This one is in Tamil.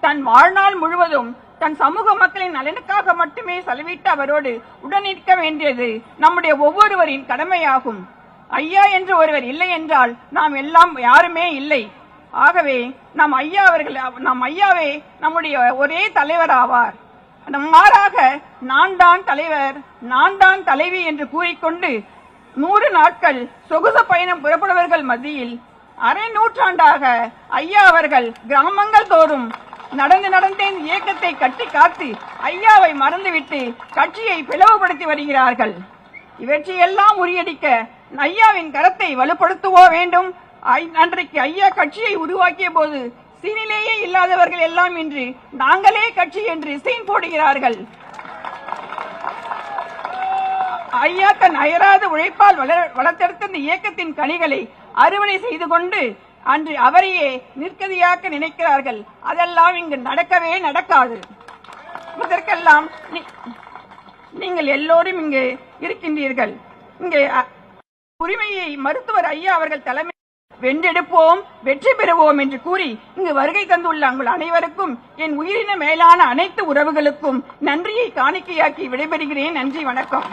தன் வாழ்நாள் முழுவதும் தன் சமூக மக்களின் நலனுக்காக மட்டுமே செலவிட்டு அவரோடு உடனிருக்க வேண்டியது நம்முடைய ஒவ்வொருவரின் கடமையாகும். ஐயா என்று ஒருவர் இல்லை என்றால் நாம் எல்லாம் யாருமே இல்லை. ஆகவே நம் ஐயாவே நம்முடைய ஒரே தலைவர் ஆவார். மாறாக நான் தான் தலைவர், நான் தான் தலைவி என்று கூறிக்கொண்டு 100 நாட்கள் சொகுசு பயணம் புறப்படுவர்கள் மத்தியில் அரை நூற்றாண்டாக ஐயா அவர்கள் கிராமங்கள் தோறும் நடந்தே இயக்கத்தை கட்டி காத்து ஐயாவை மறந்துவிட்டு கட்சியை பிளவுபடுத்தி வருகிறார்கள். இவற்றையெல்லாம் முறியடிக்க ஐயாவின் கரத்தை வலுப்படுத்துவோ வேண்டும். அன்றைக்கு ஐயா கட்சியை உருவாக்கிய போது சீனிலேயே இல்லாதவர்கள் எல்லாம் இன்று நாங்களே கட்சி என்று சீன் போடுகிறார்கள். ஐயா தன் அயராத உழைப்பால் வளர்த்தெடுத்த இந்த இயக்கத்தின் கனிகளை அறுவடை செய்து கொண்டு அன்று அவரையே நிற்கதியாக்க நினைக்கிறார்கள். அதெல்லாம் இங்கு நடக்கவே நடக்காது. இதற்கெல்லாம் நீங்கள் எல்லோரும் இங்கு இருக்கின்றீர்கள். இங்கே உரிமையை மருத்துவர் ஐயா அவர்கள் தலைமை வென்றெடுப்போம், வெற்றி பெறுவோம் என்று கூறி இங்கு வருகை தந்துள்ள உங்கள் அனைவருக்கும் என் உயிரின மேலான அனைத்து உறவுகளுக்கும் நன்றியை காணிக்கையாக்கி விடைபெறுகிறேன். நன்றி, வணக்கம்.